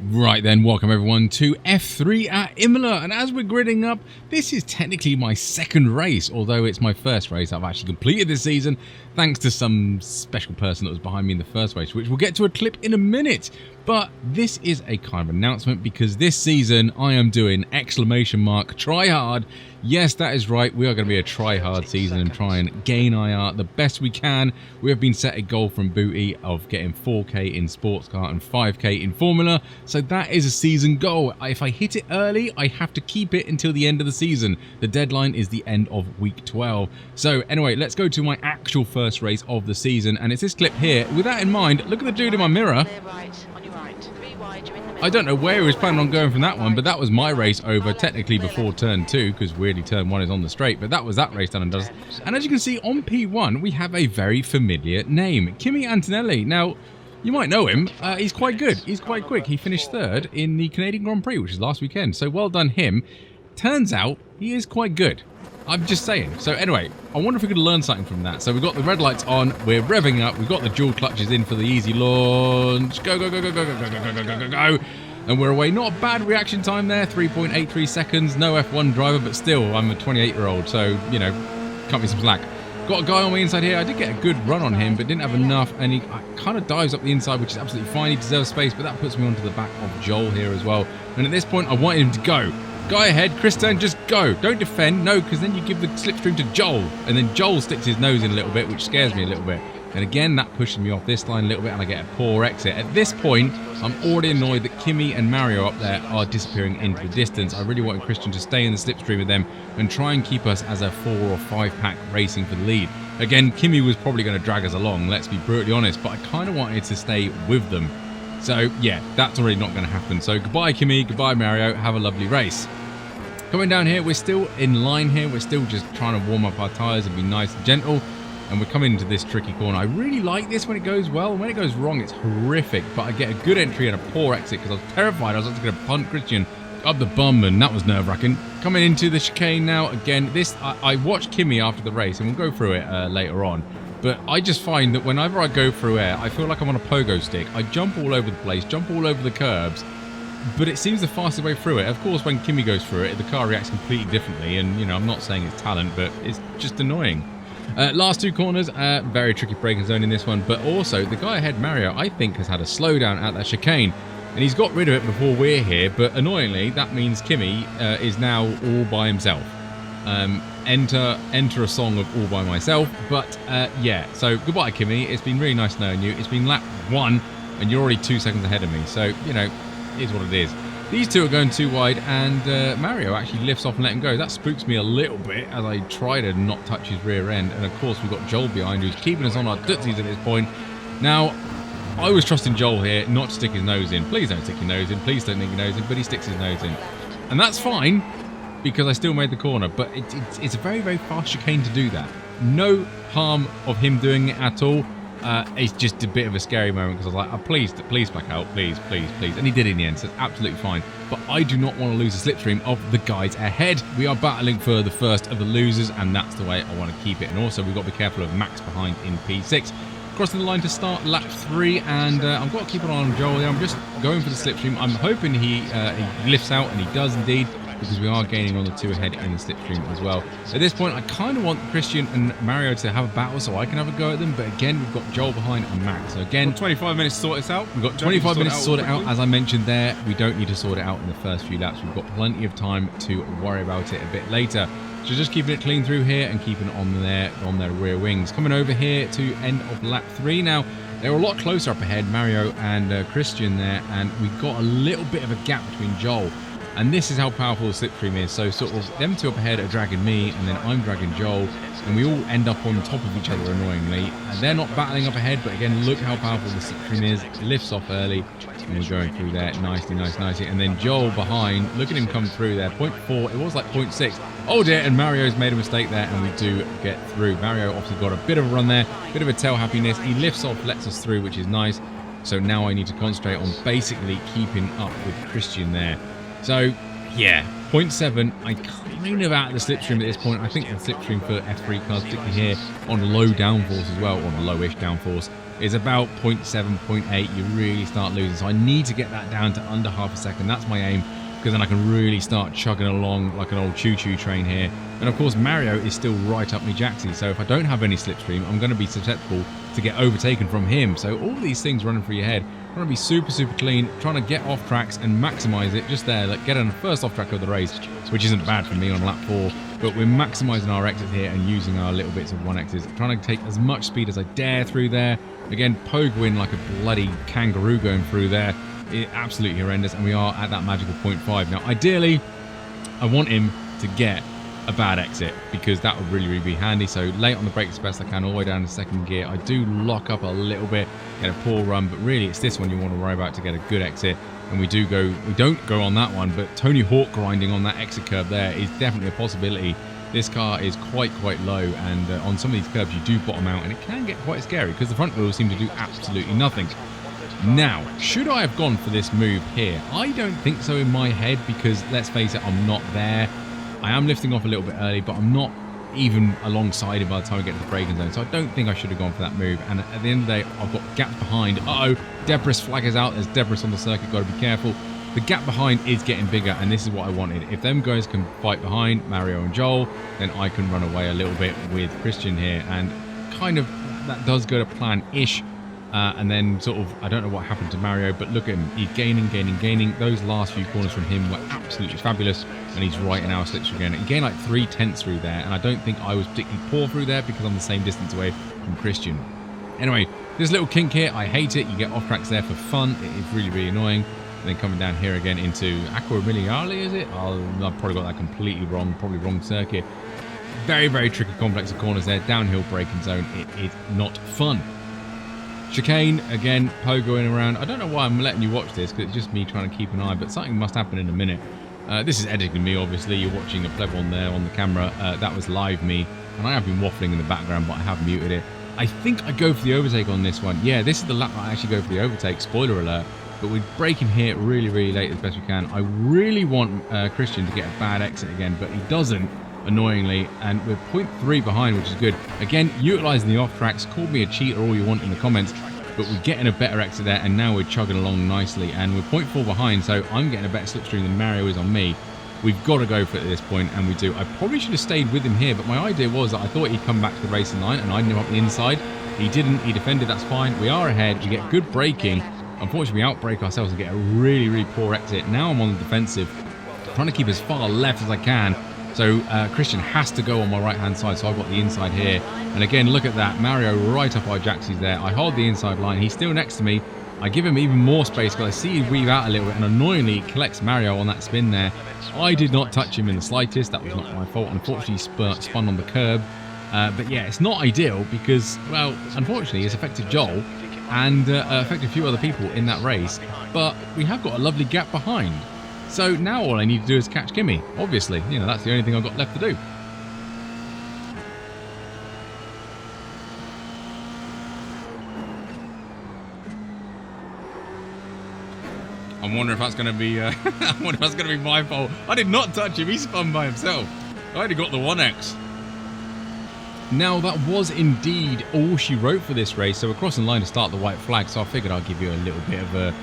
Right then, welcome everyone to F3 at Imola, and as we're gridding up, this is technically my second race, although it's my first race I've actually completed this season, thanks to some special person that was behind me in the first race, which we'll get to a clip in a minute. But this is a kind of announcement because this season I am doing !try hard. Yes, that is right, we are going to be a try hard season and try and gain IR the best we can. We have been set a goal from Booty of getting 4k in sports car and 5k in Formula, so that is a season goal. If I hit it early, I have to keep it until the end of the season. The deadline is the end of week 12. So anyway, let's go to my actual first race of the season, and it's this clip here. With that in mind, look at the dude in my mirror. I don't know where he was planning on going from that one, but that was my race over, technically before turn 2, because weirdly turn 1 is on the straight, but that was that race done and dusted. And as you can see on P1, we have a very familiar name, Kimi Antonelli. Now, you might know him. He's quite good. He's quite quick. He finished third in the Canadian Grand Prix, which was last weekend. So well done him. Turns out he is quite good. I'm just saying. So anyway, I wonder if we could learn something from that. So we've got the red lights on. We're revving up. We've got the dual clutches in for the easy launch. Go, go, go, go, go, go, go, go, go, go, go, go. And we're away. Not a bad reaction time there. 3.83 seconds. No F1 driver, but still, I'm a 28-year-old. So, you know, cut me some slack. Got a guy on the inside here. I did get a good run on him, but didn't have enough, and he kind of dives up the inside, which is absolutely fine. He deserves space, but that puts me onto the back of Joel here as well. And at this point, I wanted him to go. Guy ahead, Christian, just go. Don't defend, no, because then you give the slipstream to Joel, and then Joel sticks his nose in a little bit, which scares me a little bit. And again, that pushes me off this line a little bit, and I get a poor exit. At this point, I'm already annoyed that Kimi and Mario up there are disappearing into the distance. I really wanted Christian to stay in the slipstream with them and try and keep us as a 4 or 5 pack racing for the lead. Again, Kimi was probably going to drag us along, let's be brutally honest, but I kind of wanted to stay with them. So yeah, that's already not going to happen. So goodbye Kimi, goodbye Mario, have a lovely race. Coming down here, we're still in line here, we're still just trying to warm up our tyres and be nice and gentle. And we're coming into this tricky corner. I really like this when it goes well. When it goes wrong, it's horrific. But I get a good entry and a poor exit because I was terrified. I was just going to punt Christian up the bum, and that was nerve-wracking. Coming into the chicane now. Again, this I watched Kimi after the race, and we'll go through it later on. But I just find that whenever I go through air, I feel like I'm on a pogo stick. I jump all over the place, jump all over the curbs. But it seems the fastest way through it. Of course, when Kimi goes through it, the car reacts completely differently. And, you know, I'm not saying it's talent, but it's just annoying. Last two corners, very tricky braking zone in this one, but also the guy ahead, Mario, I think has had a slowdown at that chicane, and he's got rid of it before we're here, but annoyingly, that means Kimi is now all by himself. Enter a song of All By Myself, but yeah, so goodbye Kimi, it's been really nice knowing you. It's been lap 1, and you're already 2 seconds ahead of me, so, you know, it is what it is. These two are going too wide, and Mario actually lifts off and let him go. That spooks me a little bit as I try to not touch his rear end. And of course, we've got Joel behind who's keeping us on our tootsies at this point. Now, I was trusting Joel here not to stick his nose in. Please don't stick your nose in. Please don't stick your nose in. But he sticks his nose in. And that's fine because I still made the corner. But it's a very, very fast chicane to do that. No harm of him doing it at all. It's just a bit of a scary moment because I was like, oh, please back out, please. And he did in the end, so it's absolutely fine. But I do not want to lose the slipstream of the guys ahead. We are battling for the first of the losers, and that's the way I want to keep it. And also, we've got to be careful of Max behind in P6. Crossing the line to start lap 3, and I've got to keep an eye on Joel here. I'm just going for the slipstream. I'm hoping he lifts out, and he does indeed, because we are gaining on the 2 ahead in the slipstream as well. At this point, I kind of want Christian and Mario to have a battle so I can have a go at them, but again, we've got Joel behind and Max. So again, 25 minutes to sort this out. We've got 25 minutes to sort it out. As I mentioned there, we don't need to sort it out in the first few laps. We've got plenty of time to worry about it a bit later. So just keeping it clean through here and keeping it on their rear wings. Coming over here to end of lap 3 now. They're a lot closer up ahead, Mario and Christian there, and we've got a little bit of a gap between Joel. And this is how powerful the slipstream is. So sort of them two up ahead are dragging me, and then I'm dragging Joel, and we all end up on top of each other annoyingly. And they're not battling up ahead, but again, look how powerful the slipstream is. It lifts off early, and we're going through there nicely. And then Joel behind, look at him come through there. 0.4, it was like 0.6. Oh dear, and Mario's made a mistake there, and we do get through. Mario obviously got a bit of a run there, bit of a tail happiness. He lifts off, lets us through, which is nice. So now I need to concentrate on basically keeping up with Christian there. So, yeah, 0.7, I kind of out of the slipstream at this point. I think the slipstream for F3 cars, particularly here, on low downforce as well, on a lowish downforce, is about 0.7, 0.8. You really start losing. So I need to get that down to under half a second. That's my aim, because then I can really start chugging along like an old choo-choo train here. And of course, Mario is still right up me jacksy. So if I don't have any slipstream, I'm going to be susceptible to get overtaken from him. So all these things running through your head, trying to be super, super clean, trying to get off tracks and maximize it just there, like get on the first off track of the race, which isn't bad for me on lap 4. But we're maximizing our exit here and using our little bits of one exits, trying to take as much speed as I dare through there. Again, pogoing like a bloody kangaroo going through there. Absolutely horrendous, and we are at that magical 0.5. Now, ideally, I want him to get a bad exit, because that would really, really be handy. So late on the brakes as best I can, all the way down to second gear. I do lock up a little bit, get a poor run, but really it's this one you want to worry about to get a good exit. And we don't go on that one, but Tony Hawk grinding on that exit curve there is definitely a possibility. This car is quite low, and on some of these curves you do bottom out, and it can get quite scary because the front wheels seem to do absolutely nothing. Now, should I have gone for this move here? I don't think so in my head, because let's face it, I'm not there. I am lifting off a little bit early, but I'm not even alongside him by the time I get to the braking zone, so I don't think I should have gone for that move. And at the end of the day, I've got gaps behind. Uh-oh, debris flag is out. There's debris on the circuit, got to be careful. The gap behind is getting bigger, and this is what I wanted. If them guys can fight behind, Mario and Joel, then I can run away a little bit with Christian here, and kind of that does go to plan-ish. And then sort of, I don't know what happened to Mario, but look at him. He's gaining. Those last few corners from him were absolutely fabulous, and he's right in our slipstream again. He gained like 3/10 through there, and I don't think I was particularly poor through there because I'm the same distance away from Christian. Anyway, this little kink here, I hate it. You get off tracks there for fun. It is really, really annoying. And then coming down here again into Aqua Miliale, is it? I've probably got that completely wrong, probably wrong circuit. Very, very tricky complex of corners there. Downhill braking zone. It is not fun. Chicane, again, pogoing around. I don't know why I'm letting you watch this, because it's just me trying to keep an eye, but something must happen in a minute. This is editing me, obviously. You're watching a pleb on there on the camera. That was live me, and I have been waffling in the background, but I have muted it. I think I go for the overtake on this one. Yeah, this is the lap I actually go for the overtake, spoiler alert. But we're braking here really, really late as best we can. I really want Christian to get a bad exit again, but he doesn't, annoyingly, and we're 0.3 behind, which is good. Again, utilising the off tracks. Call me a cheater all you want in the comments, but we're getting a better exit there, and now we're chugging along nicely, and we're 0.4 behind, so I'm getting a better slipstream than Mario is on me. We've got to go for it at this point, and we do. I probably should have stayed with him here, but my idea was that I thought he'd come back to the racing line, and I'd him up the inside. He didn't. He defended. That's fine. We are ahead. We get good braking. Unfortunately, we outbrake ourselves and get a really, really poor exit. Now I'm on the defensive, trying to keep as far left as I can. So Christian has to go on my right-hand side, so I've got the inside here. And again, look at that. Mario right up our jacksies there. I hold the inside line. He's still next to me. I give him even more space because I see he weave out a little bit, and annoyingly collects Mario on that spin there. I did not touch him in the slightest. That was not my fault. Unfortunately, he spun on the curb. But yeah, it's not ideal because, well, unfortunately, it's affected Joel and affected a few other people in that race. But we have got a lovely gap behind. So now all I need to do is catch Kimi. Obviously, you know, that's the only thing I've got left to do. I wonder if that's going to be. I wonder if that's going to be my fault. I did not touch him. He spun by himself. I only got the 1x. Now that was indeed all she wrote for this race. So we're crossing the line to start the white flag. So I figured I'd give you a little bit of a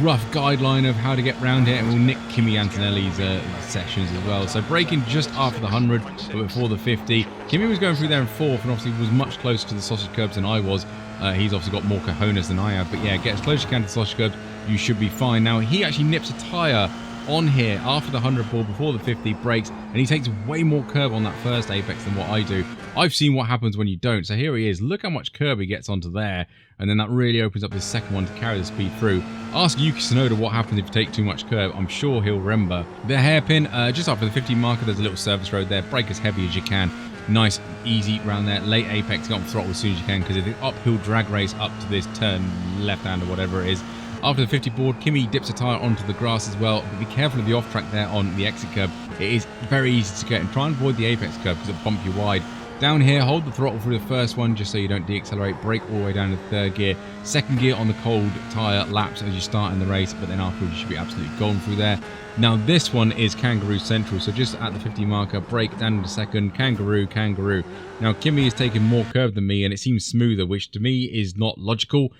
rough guideline of how to get around it, and we'll nick Kimi Antonelli's sections as well. So braking just after the 100, but before the 50. Kimi was going through there in 4th, and obviously was much closer to the sausage curbs than I was. He's obviously got more cojones than I have, but yeah, get as close as you can to the sausage curbs. You should be fine. Now he actually nips a tyre on here after the 100 ball, before the 50, brakes, and he takes way more curb on that first apex than what I do. I've seen what happens when you don't. So here he is. Look how much curb he gets onto there, and then that really opens up the second one to carry the speed through. Ask Yuki Tsunoda what happens if you take too much curb. I'm sure he'll remember. The hairpin, just after the 50 marker, there's a little service road there. Brake as heavy as you can. Nice, easy round there. Late apex, get on throttle as soon as you can, because it's an uphill drag race up to this turn left hand or whatever it is. After the 50 board, Kimi dips a tyre onto the grass as well, but be careful of the off track there on the exit curb. It is very easy to get, and try and avoid the apex curb because it'll bump you wide. Down here, hold the throttle through the first one just so you don't deaccelerate. Brake all the way down to third gear. Second gear on the cold tyre laps as you start in the race, but then afterwards you should be absolutely golden through there. Now this one is Kangaroo Central, so just at the 50 marker, brake down into second, Kangaroo, Kangaroo. Now Kimi is taking more curve than me and it seems smoother, which to me is not logical.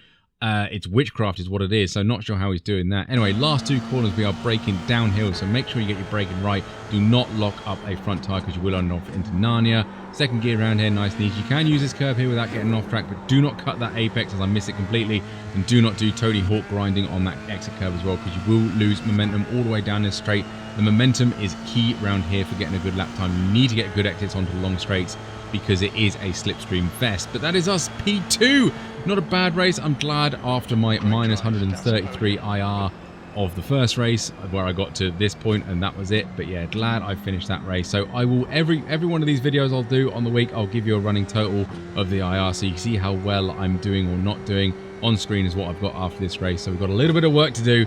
It's witchcraft is what it is, so not sure how he's doing that. Anyway, last 2 corners we are braking downhill, so make sure you get your braking right. Do not lock up a front tyre because you will end off into Narnia. Second gear around here, nice and easy. You can use this curve here without getting off track, but do not cut that apex as I miss it completely. And do not do Tony Hawk grinding on that exit curve as well because you will lose momentum all the way down this straight. The momentum is key around here for getting a good lap time. You need to get good exits onto the long straights because it is a slipstream fest. But that is us, P2. Not a bad race. I'm glad after my minus 133 IR of the first race where I got to this point and that was it. But yeah, glad I finished that race. So I will, every one of these videos I'll do on the week, I'll give you a running total of the IR so you can see how well I'm doing or not doing. On screen is what I've got after this race. So we've got a little bit of work to do,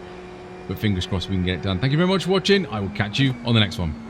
but fingers crossed we can get it done. Thank you very much for watching. I will catch you on the next one.